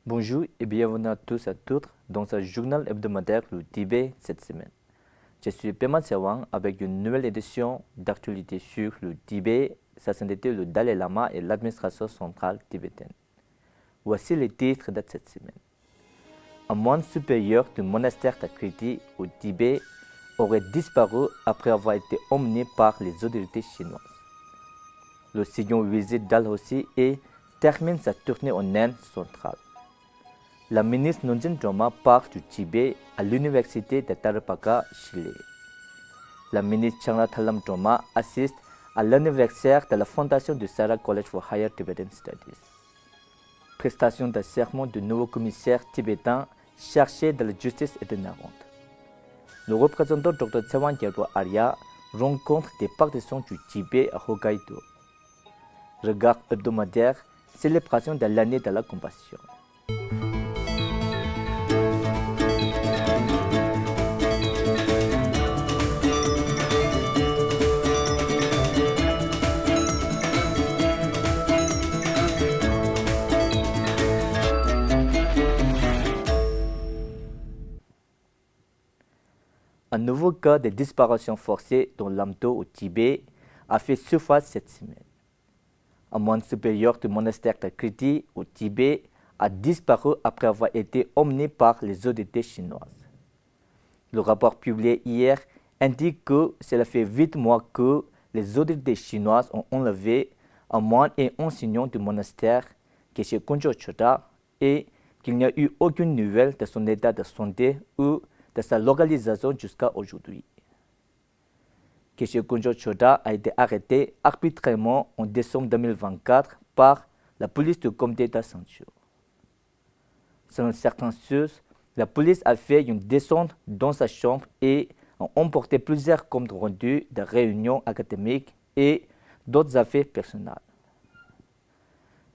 Bonjour et bienvenue à tous et à toutes dans ce journal hebdomadaire le Tibet cette semaine. Je suis Pema Sewang avec une nouvelle édition d'actualité sur le Tibet, sa sainteté, le Dalai Lama et l'administration centrale tibétaine. Voici les titres de cette semaine. Un moine supérieur du monastère d'Akriti au Tibet aurait disparu après avoir été emmené par les autorités chinoises. Le Sillon visite Dalhousie et termine sa tournée en Inde centrale. La ministre Nonjen Joma part du Tibet à l'université de Tarapacá, Chili. La ministre Changla Thalam Joma assiste à l'anniversaire de la fondation du Sarah College for Higher Tibetan Studies. Prestation de serment du nouveau commissaire tibétain chargé de la justice et de Narond. Le représentant Dr Tsewan Gyalpo Arya rencontre des partisans du Tibet à Hokkaido. Regard hebdomadaire, célébration de l'année de la compassion. Un nouveau cas de disparition forcée dans l'Amdo au Tibet a fait surface cette semaine. Un moine supérieur du monastère de Kriti au Tibet a disparu après avoir été emmené par les autorités chinoises. Le rapport publié hier indique que cela fait 8 mois que les autorités chinoises ont enlevé un moine et enseignant du monastère, Geshe Kunjo Choda, et qu'il n'y a eu aucune nouvelle de son état de santé ou de sa localisation jusqu'à aujourd'hui. Geshe Kunjo Choda a été arrêté arbitrairement en décembre 2024 par la police du comité de censure. Selon certaines sources, la police a fait une descente dans sa chambre et a emporté plusieurs comptes rendus de réunions académiques et d'autres affaires personnelles.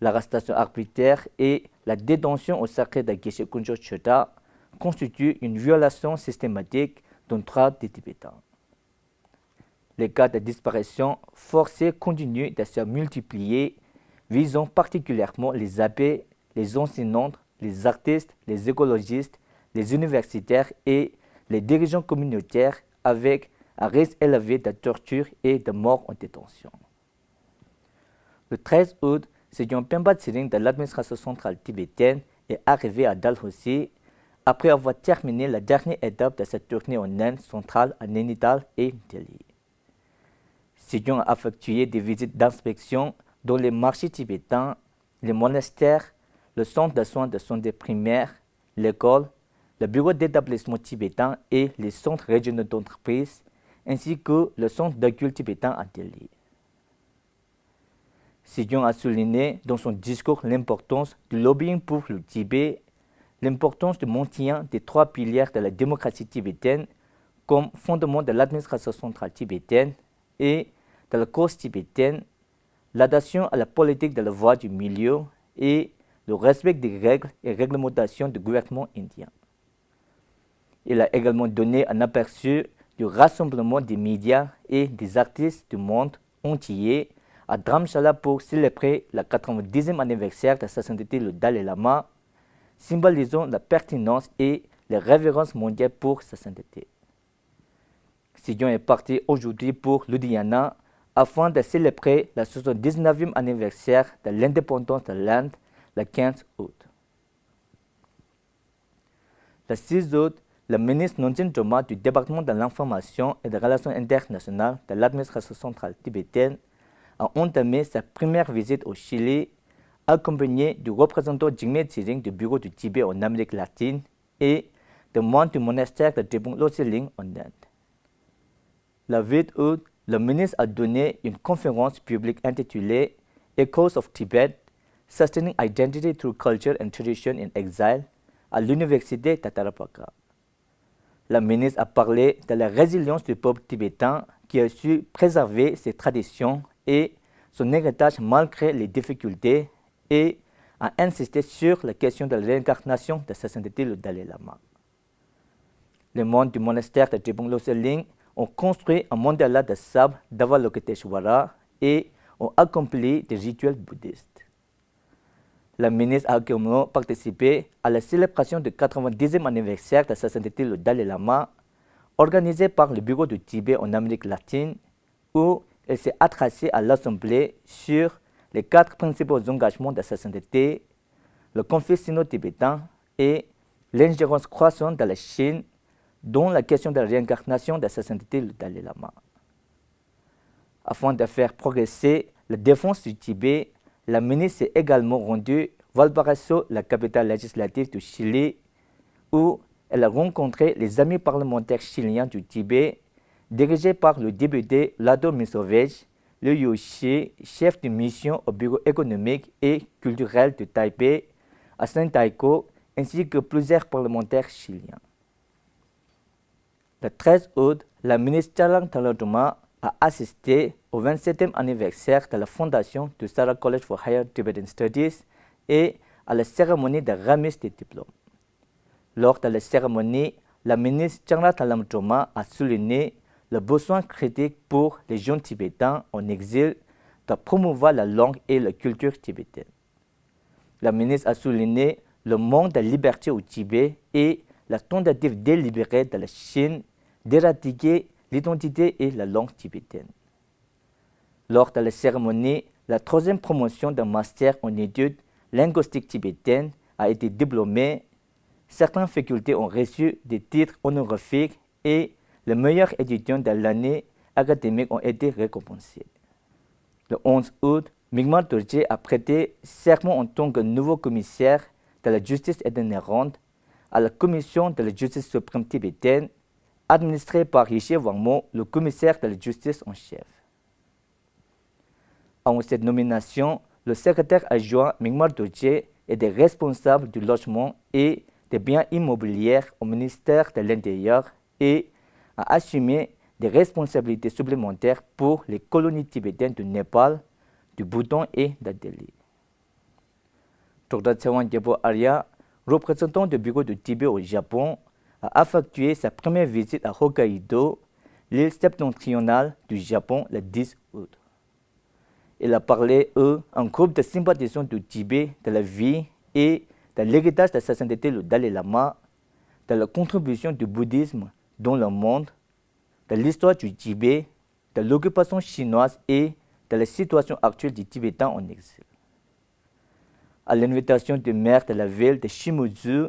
L'arrestation arbitraire et la détention au secret de Geshe Kunjo Choda constituent une violation systématique d'un droit des Tibétains. Les cas de disparition forcée continuent de se multiplier, visant particulièrement les abbés, les enseignants, les artistes, les écologistes, les universitaires et les dirigeants communautaires avec un risque élevé de torture et de mort en détention. Le 13 août, Sejong Pemba Tsering de l'administration centrale tibétaine est arrivé à Dalhousie après avoir terminé la dernière étape de sa tournée en Inde centrale à Nainital et Delhi. Sejong a effectué des visites d'inspection dans les marchés tibétains, les monastères, le centre de soins de santé primaire, l'école, le bureau d'établissement tibétain et les centres régionaux d'entreprise, ainsi que le centre d'accueil tibétain à Delhi. Sejong a souligné dans son discours l'importance du lobbying pour le Tibet, l'importance du maintien des 3 piliers de la démocratie tibétaine comme fondement de l'administration centrale tibétaine et de la cause tibétaine, l'adhésion à la politique de la voie du milieu et le respect des règles et réglementations du gouvernement indien. Il a également donné un aperçu du rassemblement des médias et des artistes du monde entier à Dharamshala pour célébrer le 90e anniversaire de sa sainteté le Dalai Lama, symbolisant la pertinence et la révérence mondiale pour sa sainteté. Sejong est parti aujourd'hui pour Ludhiana afin de célébrer le 79e anniversaire de l'indépendance de l'Inde le 15 août. Le 6 août, le ministre Nonjen Joma du département de l'information et des relations internationales de l'administration centrale tibétaine a entamé sa première visite au Chili, accompagné du représentant Jigme Tsering du bureau du Tibet en Amérique latine et de moines du monastère de Drepung Losé Ling en Inde. Le 8 août, le ministre a donné une conférence publique intitulée Echoes of Tibet, Sustaining Identity Through Culture and Tradition in Exile à l'université de Tarapacá. Le ministre a parlé de la résilience du peuple tibétain qui a su préserver ses traditions et son héritage malgré les difficultés et a insisté sur la question de la réincarnation de sa sainteté le Dalai Lama. Les moines du monastère de Drepung Losé Ling ont construit un mandala de sable d'Avalokiteshvara et ont accompli des rituels bouddhistes. la ministre a également participé à la célébration du 90e anniversaire de sa sainteté le Dalai Lama, organisée par le Bureau du Tibet en Amérique latine, où elle s'est adressée à l'Assemblée sur les 4 principaux engagements de sa sainteté, le conflit sino-tibétain et l'ingérence croissante de la Chine, dont la question de la réincarnation de sa sainteté le Dalai Lama. Afin de faire progresser la défense du Tibet, la ministre s'est également rendue Valparaiso, la capitale législative du Chili, où elle a rencontré les amis parlementaires chiliens du Tibet, dirigés par le député Lado Misovej, le Yoshi, chef de mission au bureau économique et culturel de Taipei, à Saint-Taïko, ainsi que plusieurs parlementaires chiliens. Le 13 août, la ministre Chalang Taladuma a assisté au 27e anniversaire de la fondation du Sara College for Higher Tibetan Studies et à la cérémonie de remise des diplômes. Lors de la cérémonie, la ministre Chalang Taladuma a souligné le besoin critique pour les jeunes tibétains en exil de promouvoir la langue et la culture tibétaine. La ministre a souligné le manque de liberté au Tibet et la tentative délibérée de la Chine d'éradiquer l'identité et la langue tibétaine. Lors de la cérémonie, la 3e promotion d'un master en études linguistiques tibétaines a été diplômée. Certaines facultés ont reçu des titres honorifiques et les meilleurs étudiants de l'année académique ont été récompensés. Le 11 août, Migmar Dorje a prêté serment en tant que nouveau commissaire de la justice itinérante à la commission de la justice suprême tibétaine, administrée par Yeshe Wangmo, le commissaire de la justice en chef. En cette nomination, le secrétaire adjoint Migmar Dorje était responsable du logement et des biens immobiliers au ministère de l'Intérieur et a assumé des responsabilités supplémentaires pour les colonies tibétaines du Népal, du Bhoutan et de Delhi. Dr. Tsewang Gyalpo Arya, représentant du bureau du Tibet au Japon, a effectué sa première visite à Hokkaido, l'île septentrionale du Japon, le 10 août. Il a parlé, en groupe de sympathisants du Tibet, de la vie et de l'héritage de sa sainteté le Dalai Lama, de la contribution du bouddhisme dans le monde, de l'histoire du Tibet, de l'occupation chinoise et de la situation actuelle des Tibétains en exil. À l'invitation du maire de la ville de Shimizu,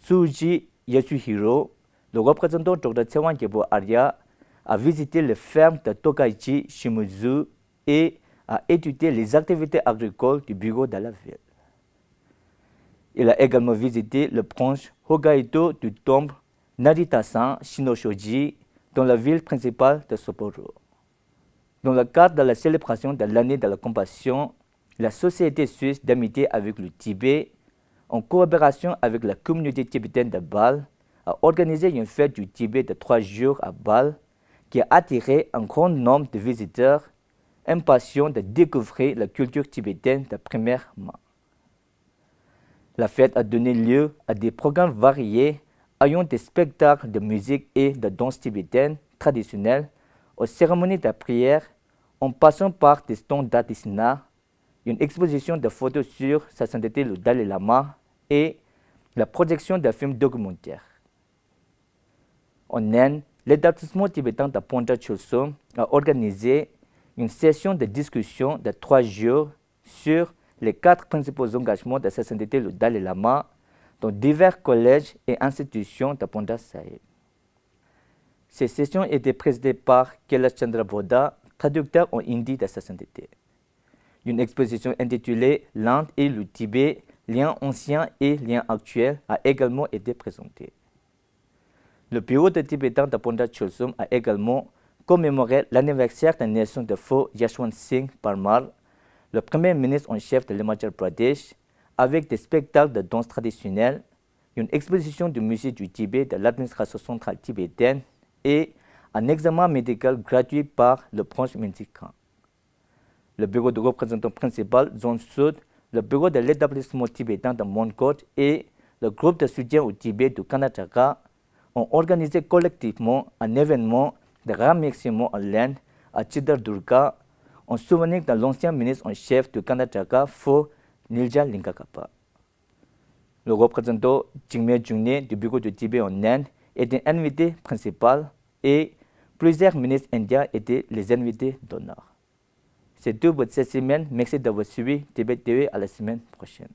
Tsuji Yasuhiro, le représentant Dr. Tsewang Gyalpo Arya a visité les fermes de Tokaichi Shimizu et a étudié les activités agricoles du bureau de la ville. Il a également visité le branche Hokkaido du temple Narita-san Shinoshoji dans la ville principale de Sapporo. Dans le cadre de la célébration de l'année de la compassion, la Société suisse d'amitié avec le Tibet, en coopération avec la communauté tibétaine de Bâle, a organisé une fête du Tibet de 3 jours à Bâle qui a attiré un grand nombre de visiteurs impatients de découvrir la culture tibétaine de première main. La fête a donné lieu à des programmes variés ayant des spectacles de musique et de danse tibétaine traditionnelle, aux cérémonies de prière, en passant par des stands d'artisanat, une exposition de photos sur sa sainteté le Dalai Lama et la projection de films documentaires. En Inde, l'établissement tibétain de Ponta Chosom a organisé une session de discussion de 3 jours sur les 4 principaux engagements de sa sainteté le Dalai Lama dans divers collèges et institutions de Ponta Sahib. Ces sessions étaient présidées par Kailash Chandra Bodha, traducteur en hindi de sa sainteté. Une exposition intitulée « L'Inde et le Tibet, liens anciens et liens actuels » a également été présentée. Le bureau de tibétain de Ponta Chosom a également commémoré l'anniversaire de la naissance de feu Yashwant Singh Parmar, le premier ministre en chef de l'Himachal Pradesh, avec des spectacles de danse traditionnelle, une exposition du musée du Tibet de l'administration centrale tibétaine et un examen médical gratuit par le branche médicale. Le bureau de représentant principal, Zone Sud, le bureau de l'établissement tibétain de Monkot et le groupe de soutien au Tibet du Karnataka ont organisé collectivement un événement de remerciement à l'Inde à Chitradurga en souvenir de l'ancien ministre en chef du Karnataka, Feu Nilja Lingakappa. le représentant Jingmei Jungni du bureau du Tibet en Inde était invité principal et plusieurs ministres indiens étaient les invités d'honneur. C'est tout pour cette semaine. Merci d'avoir suivi Tibet TV à la semaine prochaine.